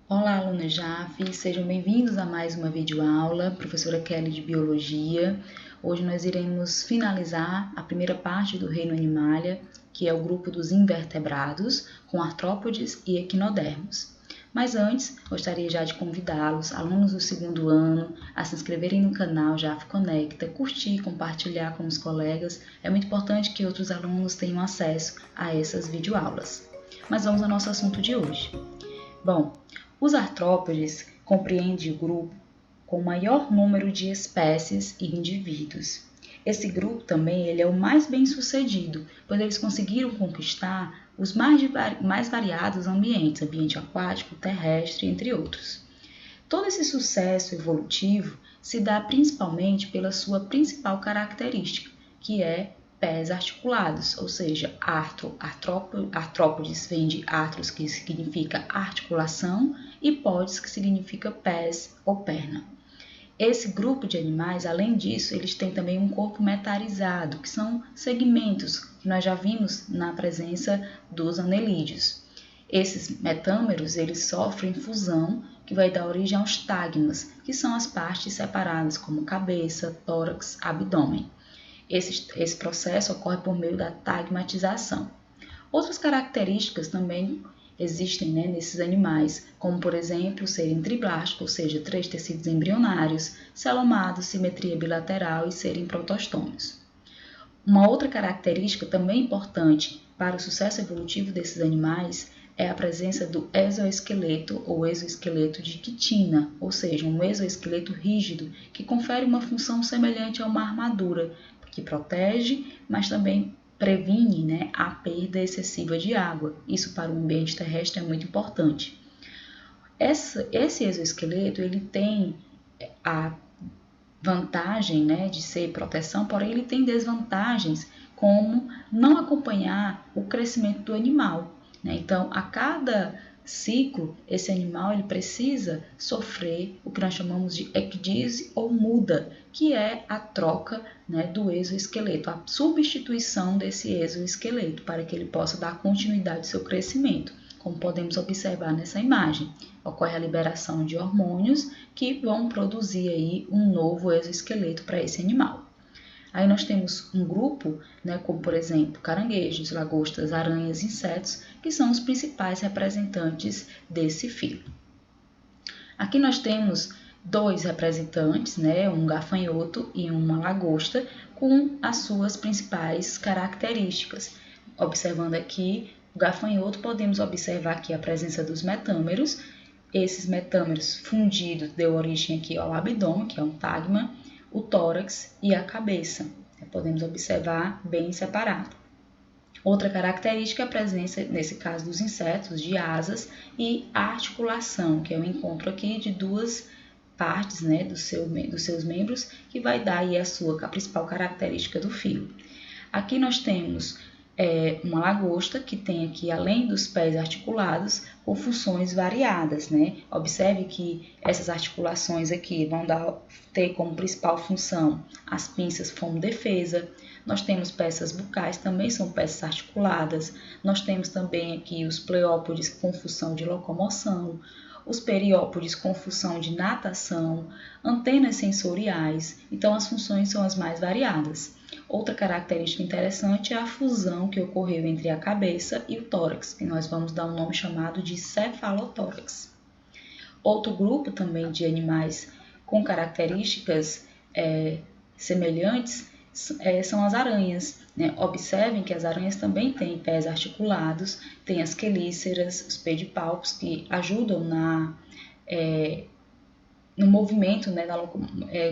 Olá, alunos JAF, sejam bem-vindos a mais uma videoaula, professora Kelly de Biologia. Hoje nós iremos finalizar a primeira parte do reino Animalia, que é o grupo dos invertebrados, com artrópodes e equinodermos. Mas antes, gostaria já de convidá-los, alunos do segundo ano, a se inscreverem no canal JAF Conecta, curtir, compartilhar com os colegas. É muito importante que outros alunos tenham acesso a essas videoaulas. Mas vamos ao nosso assunto de hoje. Bom, os artrópodes compreendem o grupo com maior número de espécies e indivíduos. Esse grupo também ele é o mais bem sucedido, pois eles conseguiram conquistar os mais variados ambientes, ambiente aquático, terrestre, entre outros. Todo esse sucesso evolutivo se dá principalmente pela sua principal característica, que é pés articulados, ou seja, artrópodes vem de artros, que significa articulação, e podes, que significa pés ou perna. Esse grupo de animais, além disso, eles têm também um corpo metarizado, que são segmentos que nós já vimos na presença dos anelídeos. Esses metâmeros, eles sofrem fusão, que vai dar origem aos tagmas, que são as partes separadas, como cabeça, tórax, abdômen. Esse processo ocorre por meio da tagmatização. Outras características também existem nesses animais, como por exemplo serem triblásticos, ou seja, 3 tecidos embrionários, celomados, simetria bilateral e serem protostômios. Uma outra característica também importante para o sucesso evolutivo desses animais é a presença do exoesqueleto ou exoesqueleto de quitina, ou seja, um exoesqueleto rígido que confere uma função semelhante a uma armadura, que protege, mas também previne a perda excessiva de água. Isso para o ambiente terrestre é muito importante. Esse exoesqueleto ele tem a vantagem de ser proteção, porém ele tem desvantagens como não acompanhar o crescimento do animal. Então, a cada ciclo, esse animal ele precisa sofrer o que nós chamamos de ecdise ou muda, que é a troca do exoesqueleto, a substituição desse exoesqueleto para que ele possa dar continuidade ao seu crescimento. Como podemos observar nessa imagem, ocorre a liberação de hormônios que vão produzir aí um novo exoesqueleto para esse animal. Aí nós temos um grupo, como por exemplo caranguejos, lagostas, aranhas, insetos, que são os principais representantes desse filo. Aqui nós temos 2 representantes, um gafanhoto e uma lagosta, com as suas principais características. Observando aqui o gafanhoto, podemos observar aqui a presença dos metâmeros. Esses metâmeros fundidos deu origem aqui ao abdômen, que é um tagma, o tórax e a cabeça. Podemos observar bem separado. Outra característica é a presença, nesse caso dos insetos, de asas e articulação, que é o encontro aqui de 2 partes dos seus membros, que vai dar aí a principal característica do filo. Aqui nós temos uma lagosta que tem aqui, além dos pés articulados, com funções variadas, Observe que essas articulações aqui vão ter como principal função as pinças como defesa. Nós temos peças bucais, também são peças articuladas. Nós temos também aqui os pleópodes com função de locomoção, os periópodes com função de natação, antenas sensoriais. Então, as funções são as mais variadas. Outra característica interessante é a fusão que ocorreu entre a cabeça e o tórax, que nós vamos dar um nome chamado de cefalotórax. Outro grupo também de animais com características semelhantes são as aranhas. Observem que as aranhas também têm pés articulados, têm as quelíceras, os pedipalpos, que ajudam no movimento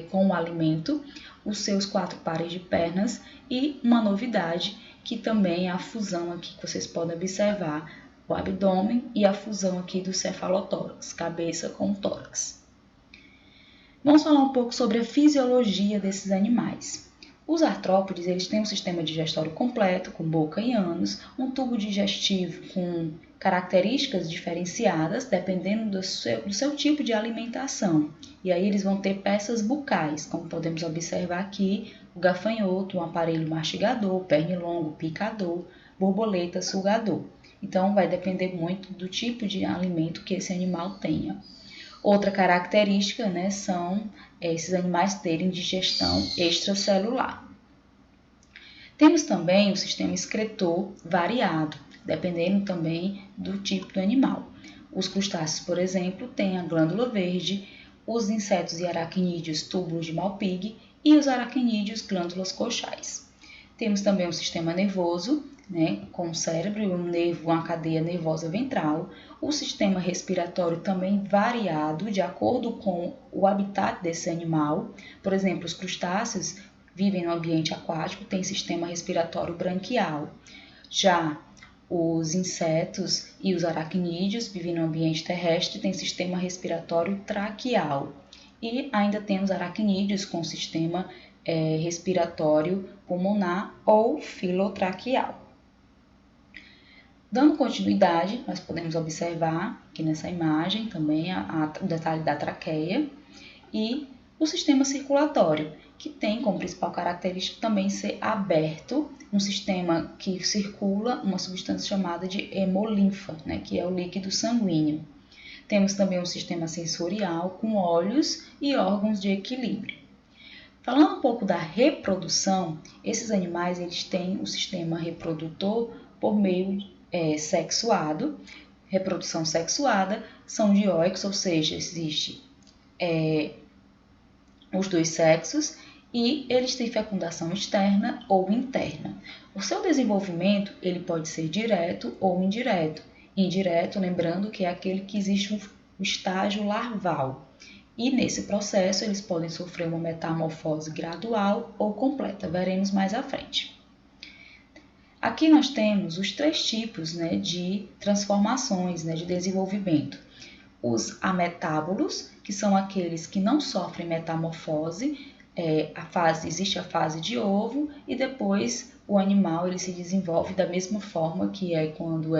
com o alimento, os seus 4 pares de pernas e uma novidade que também é a fusão aqui que vocês podem observar, o abdômen e a fusão aqui do cefalotórax, cabeça com tórax. Vamos falar um pouco sobre a fisiologia desses animais. Os artrópodes eles têm um sistema digestório completo, com boca e ânus, um tubo digestivo com características diferenciadas, dependendo do seu tipo de alimentação. E aí eles vão ter peças bucais, como podemos observar aqui, o gafanhoto, um aparelho mastigador, pernilongo, picador, borboleta, sugador. Então, vai depender muito do tipo de alimento que esse animal tenha. Outra característica, né, são esses animais terem digestão extracelular. Temos também o sistema excretor variado, dependendo também do tipo do animal. Os crustáceos, por exemplo, têm a glândula verde, os insetos e aracnídeos, túbulos de Malpighi, e os aracnídeos, glândulas coxais. Temos também o sistema nervoso, né, com o cérebro e um nervo, uma cadeia nervosa ventral. O sistema respiratório também variado de acordo com o habitat desse animal. Por exemplo, os crustáceos vivem no ambiente aquático, têm sistema respiratório branquial. Já os insetos e os aracnídeos vivem no ambiente terrestre, têm sistema respiratório traqueal. E ainda temos aracnídeos com sistema respiratório pulmonar ou filotraqueal. Dando continuidade, nós podemos observar aqui nessa imagem também o detalhe da traqueia e o sistema circulatório, que tem como principal característica também ser aberto, um sistema que circula uma substância chamada de hemolinfa, né, que é o líquido sanguíneo. Temos também um sistema sensorial com olhos e órgãos de equilíbrio. Falando um pouco da reprodução, esses animais eles têm o sistema reprodutor por meio sexuado. Reprodução sexuada são dioicos, ou seja, existe os dois sexos e eles têm fecundação externa ou interna. O seu desenvolvimento ele pode ser direto ou indireto. Indireto, lembrando que é aquele que existe um estágio larval. E nesse processo eles podem sofrer uma metamorfose gradual ou completa, veremos mais à frente. Aqui nós temos os 3 tipos, né, de transformações, né, de desenvolvimento. Os ametábolos, que são aqueles que não sofrem metamorfose, existe a fase de ovo e depois o animal ele se desenvolve da mesma forma que é quando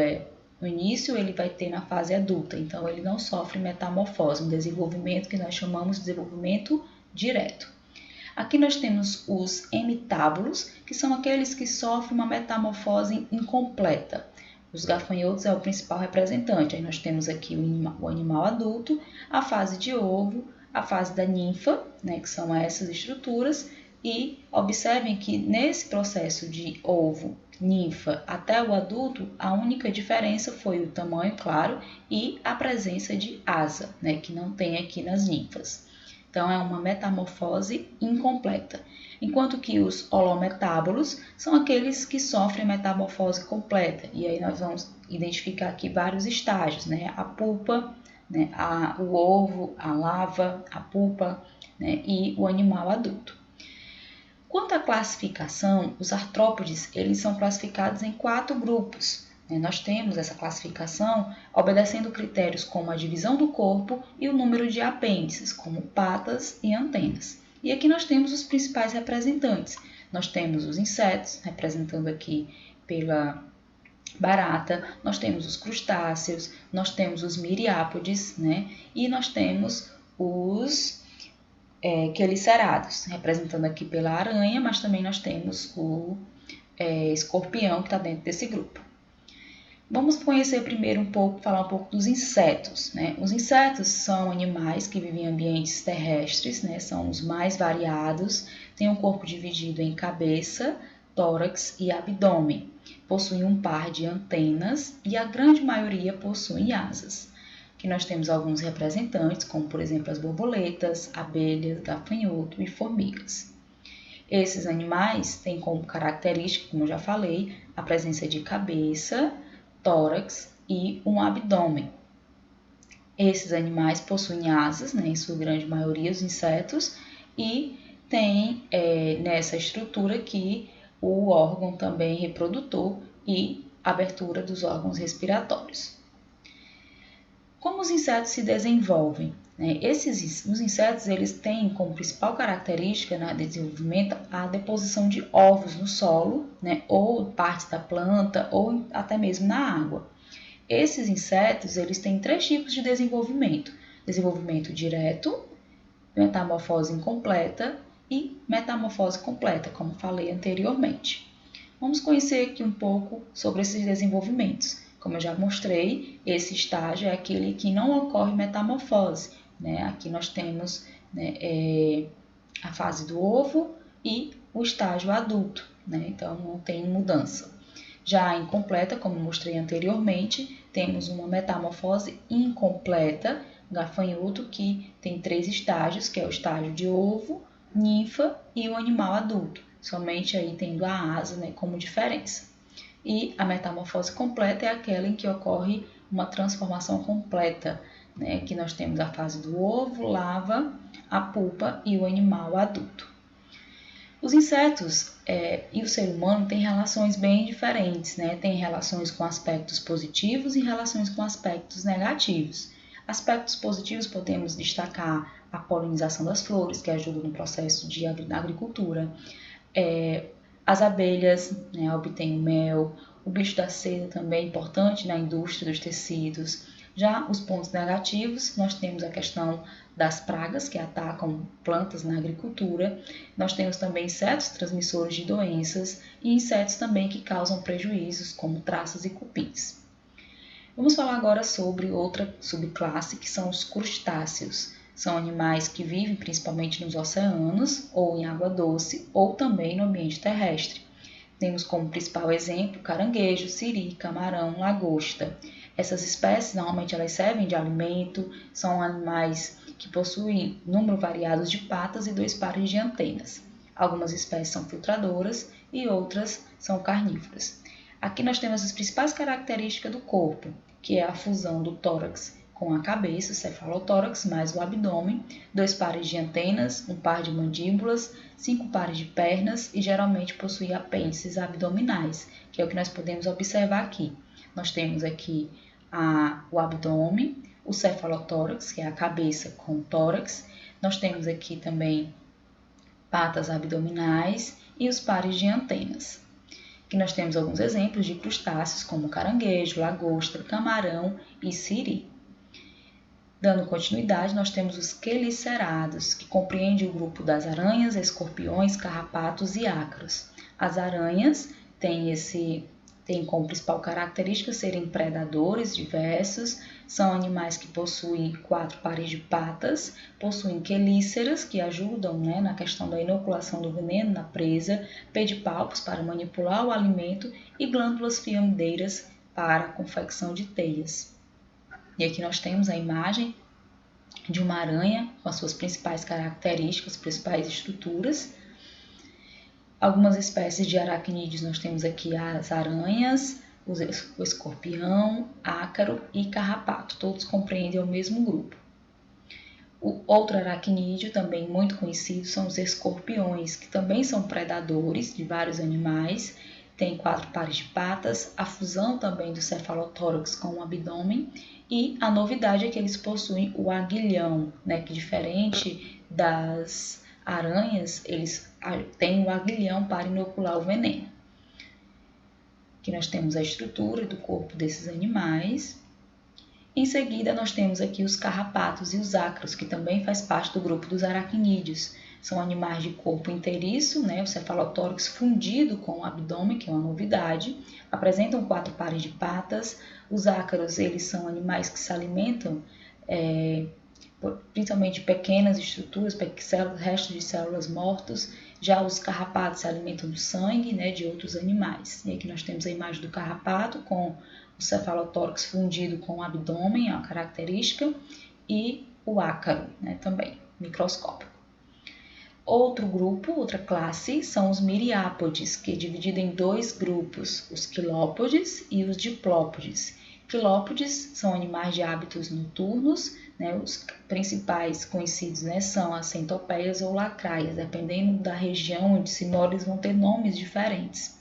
no início ele vai ter na fase adulta, então ele não sofre metamorfose, um desenvolvimento que nós chamamos de desenvolvimento direto. Aqui nós temos os hemitábulos, que são aqueles que sofrem uma metamorfose incompleta. Os gafanhotos é o principal representante. Aí nós temos aqui o animal adulto, a fase de ovo, a fase da ninfa, né, que são essas estruturas, e observem que nesse processo de ovo, ninfa até o adulto, a única diferença foi o tamanho, claro, e a presença de asa, né, que não tem aqui nas ninfas. Então, é uma metamorfose incompleta. Enquanto que os holometábolos são aqueles que sofrem metamorfose completa. E aí nós vamos identificar aqui vários estágios, né? A pulpa, né? O ovo, a lava, a pulpa, né? E o animal adulto. Quanto à classificação, os artrópodes eles são classificados em 4 grupos. Nós temos essa classificação obedecendo critérios como a divisão do corpo e o número de apêndices, como patas e antenas. E aqui nós temos os principais representantes. Nós temos os insetos, representando aqui pela barata, nós temos os crustáceos, nós temos os miriápodes, né? E nós temos os quelicerados, representando aqui pela aranha, mas também nós temos o escorpião que está dentro desse grupo. Vamos conhecer primeiro falar um pouco dos insetos, né? Os insetos são animais que vivem em ambientes terrestres, né? São os mais variados, têm um corpo dividido em cabeça, tórax e abdômen. Possuem um par de antenas e a grande maioria possuem asas. Aqui nós temos alguns representantes, como por exemplo as borboletas, abelhas, gafanhoto e formigas. Esses animais têm como característica, como eu já falei, a presença de cabeça, tórax e um abdômen. Esses animais possuem asas, né, em sua grande maioria os insetos, e tem nessa estrutura aqui o órgão também reprodutor e abertura dos órgãos respiratórios. Como os insetos se desenvolvem? Os insetos eles têm como principal característica no desenvolvimento a deposição de ovos no solo, né, ou partes da planta, ou até mesmo na água. Esses insetos eles têm 3 tipos de desenvolvimento: desenvolvimento direto, metamorfose incompleta e metamorfose completa, como falei anteriormente. Vamos conhecer aqui um pouco sobre esses desenvolvimentos. Como eu já mostrei, esse estágio é aquele que não ocorre metamorfose, né? Aqui nós temos, né, a fase do ovo e o estágio adulto, né? Então não tem mudança. Já a incompleta, como mostrei anteriormente, temos uma metamorfose incompleta, gafanhoto, que tem 3 estágios, que é o estágio de ovo, ninfa e o animal adulto, somente aí tendo a asa, né, como diferença. E a metamorfose completa é aquela em que ocorre uma transformação completa, né, que nós temos a fase do ovo, larva, a pupa e o animal adulto. Os insetos e o ser humano têm relações bem diferentes, né? Tem relações com aspectos positivos e relações com aspectos negativos. Aspectos positivos podemos destacar a polinização das flores, que ajuda no processo da agricultura. As abelhas, né, obtêm mel. O bicho da seda também é importante na indústria dos tecidos. Já os pontos negativos, nós temos a questão das pragas que atacam plantas na agricultura. Nós temos também insetos transmissores de doenças e insetos também que causam prejuízos, como traças e cupins. Vamos falar agora sobre outra subclasse, que são os crustáceos. São animais que vivem principalmente nos oceanos, ou em água doce, ou também no ambiente terrestre. Temos como principal exemplo caranguejo, siri, camarão, lagosta. Essas espécies normalmente elas servem de alimento, são animais que possuem número variado de patas e 2 pares de antenas. Algumas espécies são filtradoras e outras são carnívoras. Aqui nós temos as principais características do corpo, que é a fusão do tórax com a cabeça, o cefalotórax, mais o abdômen, 2 pares de antenas, 1 par de mandíbulas, 5 pares de pernas e geralmente possui apêndices abdominais, que é o que nós podemos observar aqui. Nós temos aqui o abdômen, o cefalotórax, que é a cabeça com o tórax. Nós temos aqui também patas abdominais e os pares de antenas. Aqui nós temos alguns exemplos de crustáceos, como caranguejo, lagosta, camarão e siri. Dando continuidade, nós temos os quelicerados, que compreende o grupo das aranhas, escorpiões, carrapatos e ácaros. As aranhas têm como principal característica serem predadores diversos, são animais que possuem 4 pares de patas, possuem quelíceras que ajudam, né, na questão da inoculação do veneno na presa, pedipalpos para manipular o alimento e glândulas fiamideiras para a confecção de teias. E aqui nós temos a imagem de uma aranha com as suas principais características, principais estruturas. Algumas espécies de aracnídeos nós temos aqui as aranhas, o escorpião, ácaro e carrapato, todos compreendem o mesmo grupo. O outro aracnídeo, também muito conhecido, são os escorpiões, que também são predadores de vários animais, tem 4 pares de patas, a fusão também do cefalotórax com o abdômen, e a novidade é que eles possuem o aguilhão, né, que diferente das aranhas, eles têm o aguilhão para inocular o veneno. Aqui nós temos a estrutura do corpo desses animais. Em seguida, nós temos aqui os carrapatos e os ácaros, que também faz parte do grupo dos aracnídeos. São animais de corpo inteiriço, né, o cefalotórax fundido com o abdômen, que é uma novidade. Apresentam 4 pares de patas. Os ácaros, eles são animais que se alimentam principalmente de pequenas estruturas, restos de células mortas. Já os carrapatos se alimentam do sangue, né, de outros animais. E aqui nós temos a imagem do carrapato com o cefalotórax fundido com o abdômen, é uma característica, e o ácaro, né, também, microscópico. Outro grupo, outra classe, são os miriápodes, que é dividido em 2 grupos, os quilópodes e os diplópodes. Quilópodes são animais de hábitos noturnos, né, os principais conhecidos, né, são as centopeias ou lacraias, dependendo da região onde se mora, eles vão ter nomes diferentes.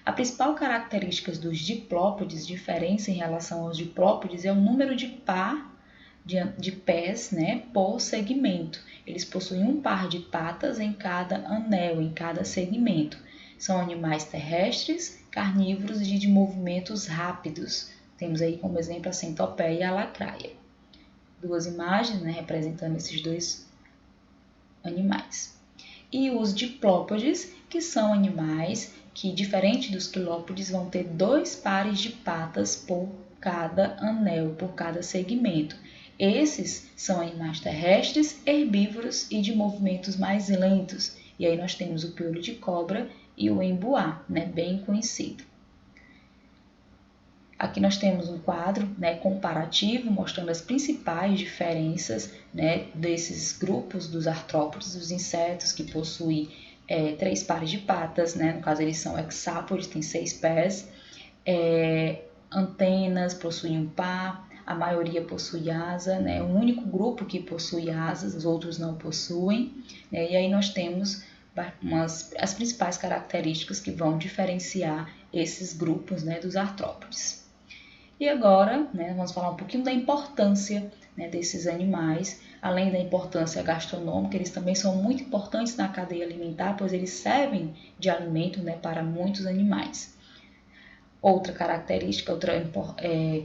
A principal característica dos diplópodes, diferença em relação aos diplópodes, é o número de par de pés, né, por segmento. Eles possuem 1 par de patas em cada anel, em cada segmento. São animais terrestres, carnívoros e de movimentos rápidos. Temos aí como exemplo a centopeia e a lacraia. 2 imagens, né, representando esses 2 animais. E os diplópodes, que são animais que, diferente dos quilópodes, vão ter 2 pares de patas por cada anel, por cada segmento. Esses são animais terrestres, herbívoros e de movimentos mais lentos. E aí nós temos o piolho de cobra e o emboá, né, bem conhecido. Aqui nós temos um quadro, né, comparativo mostrando as principais diferenças, né, desses grupos dos artrópodes, dos insetos que possuem 3 pares de patas, né, no caso eles são hexápodes, tem 6 pés, antenas, possuem um par, a maioria possui asa, né, o único grupo que possui asas, os outros não possuem, né, e aí nós temos as principais características que vão diferenciar esses grupos, né, dos artrópodes. E agora, né, vamos falar um pouquinho da importância, né, desses animais, além da importância gastronômica, eles também são muito importantes na cadeia alimentar, pois eles servem de alimento, né, para muitos animais. Outra característica, outra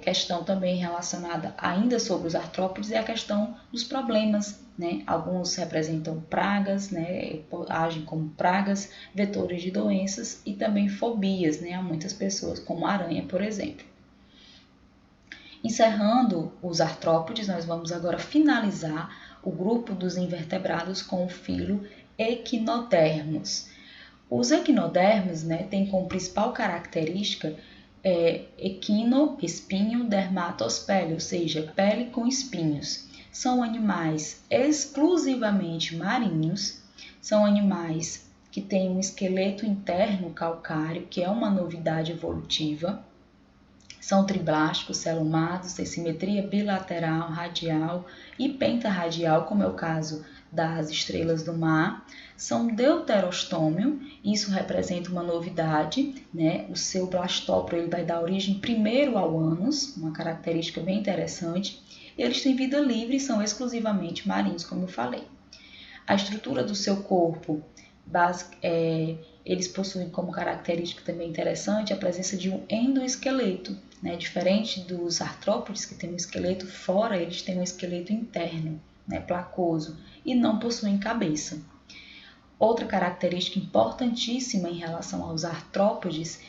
questão também relacionada ainda sobre os artrópodes é a questão dos problemas, né? Alguns representam pragas, né? Agem como pragas, vetores de doenças e também fobias, né? A muitas pessoas, como a aranha, por exemplo. Encerrando os artrópodes, nós vamos agora finalizar o grupo dos invertebrados com o filo Equinodermos. Os equinodermos, né, têm como principal característica equino, espinho, dermatospele, ou seja, pele com espinhos. São animais exclusivamente marinhos, são animais que têm um esqueleto interno calcário, que é uma novidade evolutiva. São triblásticos, celumados, têm simetria bilateral, radial e pentarradial, como é o caso das estrelas do mar. São deuterostômio, isso representa uma novidade, né? O seu blastóporo ele vai dar origem primeiro ao ânus, uma característica bem interessante. Eles têm vida livre e são exclusivamente marinhos, como eu falei. A estrutura do seu corpo eles possuem como característica também interessante a presença de um endoesqueleto, né? Diferente dos artrópodes que têm um esqueleto fora, eles têm um esqueleto interno, né? Placoso, e não possuem cabeça. Outra característica importantíssima em relação aos artrópodes,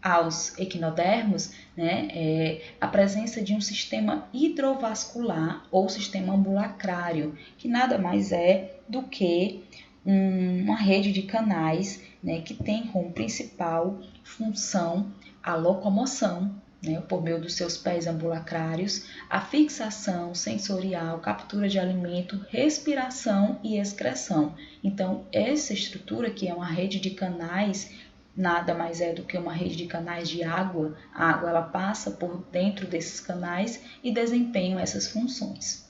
aos equinodermos, né? É a presença de um sistema hidrovascular ou sistema ambulacrário, que nada mais é do que uma rede de canais, né, que tem como principal função a locomoção, né, por meio dos seus pés ambulacrários, a fixação sensorial, captura de alimento, respiração e excreção. Então, essa estrutura, que é uma rede de canais, nada mais é do que uma rede de canais de água. A água ela passa por dentro desses canais e desempenham essas funções.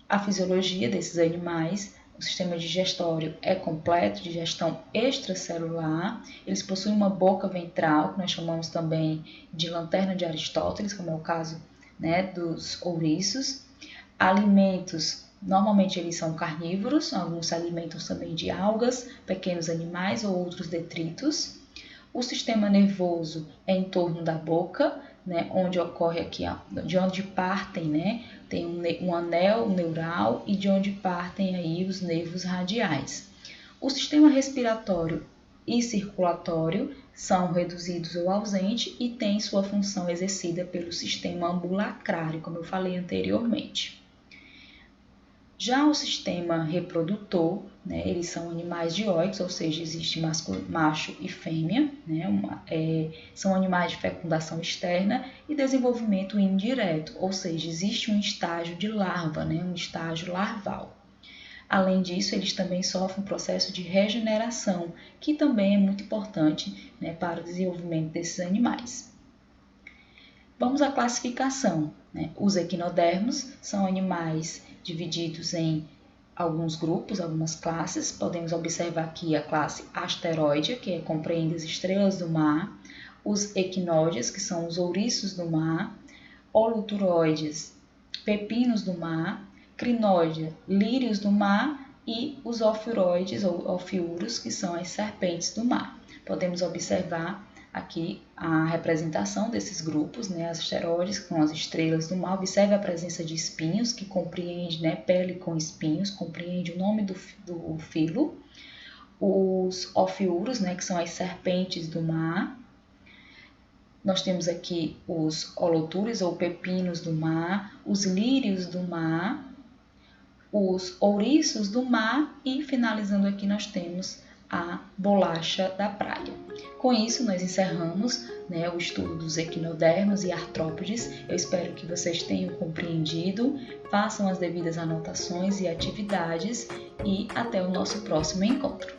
A fisiologia desses animais: o sistema digestório é completo, digestão extracelular. Eles possuem uma boca ventral, que nós chamamos também de lanterna de Aristóteles, como é o caso, né, dos ouriços. Alimentos: normalmente eles são carnívoros, alguns se alimentam também de algas, pequenos animais ou outros detritos. O sistema nervoso é em torno da boca, né, onde ocorre aqui, de onde partem, né, tem um anel neural e de onde partem aí os nervos radiais. O sistema respiratório e circulatório são reduzidos ou ausentes e tem sua função exercida pelo sistema ambulacrário, como eu falei anteriormente. Já o sistema reprodutor, né, eles são animais dioicos, ou seja, existe macho e fêmea, né, são animais de fecundação externa e desenvolvimento indireto, ou seja, existe um estágio de larva, né, um estágio larval. Além disso, eles também sofrem um processo de regeneração, que também é muito importante, né, para o desenvolvimento desses animais. Vamos à classificação, né? Os equinodermos são animais divididos em alguns grupos, algumas classes. Podemos observar aqui a classe asteroide, que compreende as estrelas do mar, os equinóides, que são os ouriços do mar, holoturoides, pepinos do mar, crinóide, lírios do mar e os ofiuroides ou ofiuros, que são as serpentes do mar. Podemos observar aqui a representação desses grupos, né, as asteroides com as estrelas do mar. Observe a presença de espinhos, que compreende, né, pele com espinhos, compreende o nome do filo. os ofiuros, né, que são as serpentes do mar. Nós temos aqui os holotures ou pepinos do mar, os lírios do mar, os ouriços do mar e, finalizando aqui, nós temos a bolacha da praia. Com isso, nós encerramos, né, o estudo dos equinodermos e artrópodes. Eu espero que vocês tenham compreendido, façam as devidas anotações e atividades e até o nosso próximo encontro.